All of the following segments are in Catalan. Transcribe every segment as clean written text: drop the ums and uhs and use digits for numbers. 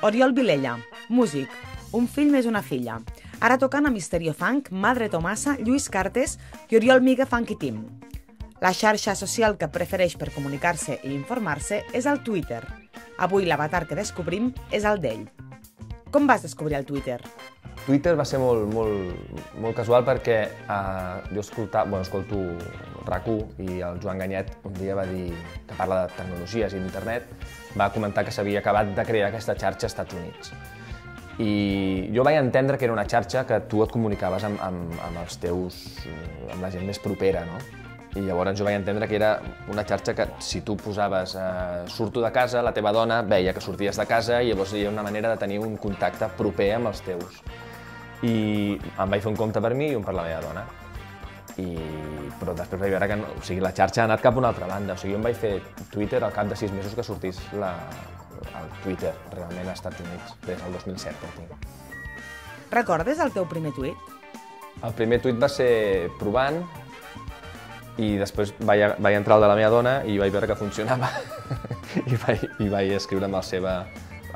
Oriol Vilella, músic, Un fill més una filla. Ara tocant a Misterio Funk, Madre Tomasa, Lluís Cartes i Oriol Miga Funky Team. La xarxa social que prefereix per comunicar-se i informar-se és el Twitter. Avui l'avatar que descobrim és el d'ell. Com vas descobrir el Twitter? Twitter va ser molt casual perquè jo escolto RAC1 i el Joan Ganyet un dia va dir que parla de tecnologies i d'internet, va comentar que s'havia acabat de crear aquesta xarxa als Estats Units. I jo vaig entendre que era una xarxa que tu et comunicaves amb la gent més propera, no? I llavors jo vaig entendre que era una xarxa que si tu posaves surto de casa, la teva dona veia que sorties de casa i llavors hi havia una manera de tenir un contacte proper amb els teus. I em vaig fer un compte per mi i un per la meva dona. Però després vaig veure que la xarxa ha anat cap a una altra banda. Jo em vaig fer Twitter al cap de 6 mesos que sortís el Twitter realment als Estats Units, des del 2007 que el tinc. Recordes el teu primer tuit? El primer tuit va ser provant i després vaig entrar al de la meva dona i vaig veure que funcionava i vaig escriure amb el seva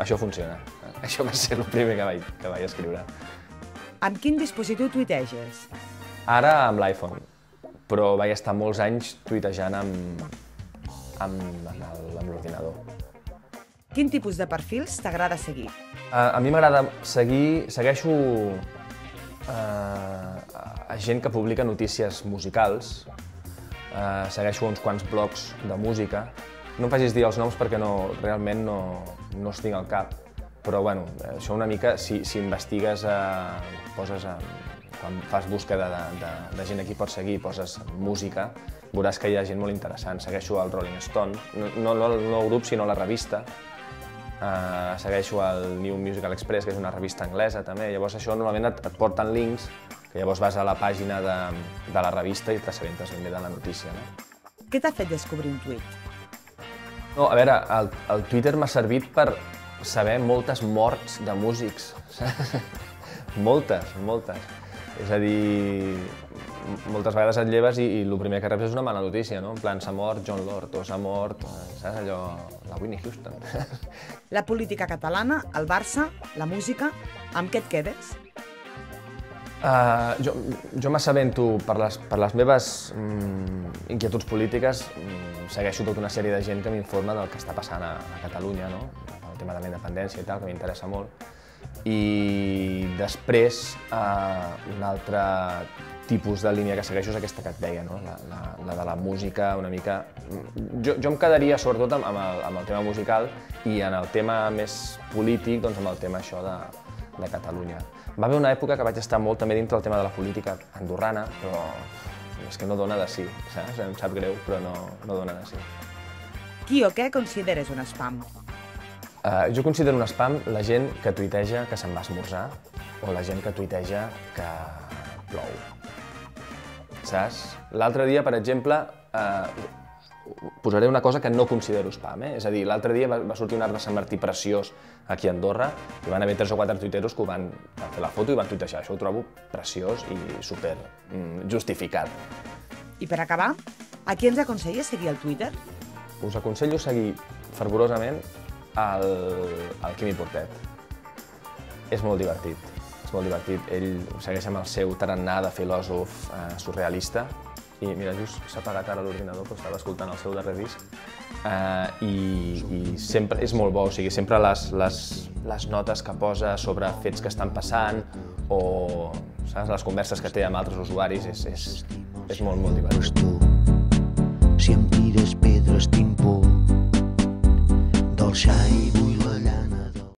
això funciona. Això va ser el primer que vaig escriure. Amb quin dispositiu tuiteges? Ara amb l'iPhone, però vaig estar molts anys tuitejant amb l'ordinador. Quin tipus de perfils t'agrada seguir? A mi m'agrada segueixo a gent que publica notícies musicals, segueixo uns quants blogs de música. No em facis dir els noms perquè realment no els tinc al cap, però bueno, això una mica, si investigues, quan fas búsqueda de gent a qui pots seguir, poses música, veuràs que hi ha gent molt interessant. Segueixo el Rolling Stone, no el grup, sinó la revista. Segueixo el New Musical Express, que és una revista anglesa també. Llavors això normalment et porten links, que llavors vas a la pàgina de la revista i t'assabentes ben bé de la notícia. Què t'ha fet descobrir un tuit? No, a veure, el Twitter m'ha servit per saber moltes morts de músics. Moltes. És a dir, moltes vegades et lleves i el primer que reps és una mala notícia, no? En plan, s'ha mort John Lord o s'ha mort, saps allò, la Whitney Houston. La política catalana, el Barça, la música, amb què et quedes? Jo m'assabento per les meves inquietuds polítiques, segueixo tota una sèrie de gent que m'informa del que està passant a Catalunya, no? El tema de la independència i tal, que m'interessa molt. I després, un altre tipus de línia que segueixo és aquesta que et deia, no? La de la música, una mica... Jo em quedaria sobretot amb el tema musical i en el tema més polític, doncs amb el tema això de Catalunya. Va haver una època que vaig estar molt també dintre del tema de la política andorrana, però és que no dona de sí, saps? Em sap greu, però no dona de sí. Qui o què consideres un spam? Jo considero un spam la gent que tuiteja que se'n va a esmorzar o la gent que tuiteja que plou. Saps? L'altre dia, per exemple, posaré una cosa que no considero spam. És a dir, l'altre dia va sortir un arbre de Sant Martí preciós aquí a Andorra i van haver 3 o 4 tuiteros que van fer la foto i van tuitejar. Això ho trobo preciós i super justificat. I per acabar, a qui ens aconselles seguir el Twitter? Us aconsello seguir fervorosament el Quimi Portet. És molt divertit, Ell segueix amb el seu tarannà de filòsof surrealista i mira, just s'ha apagat ara l'ordinador, però estava escoltant el seu darrer disc i sempre és molt bo, o sigui, sempre les notes que posa sobre fets que estan passant o les converses que té amb altres usuaris és molt divertit. Si em tires pedres tinc por del xai vull la llar.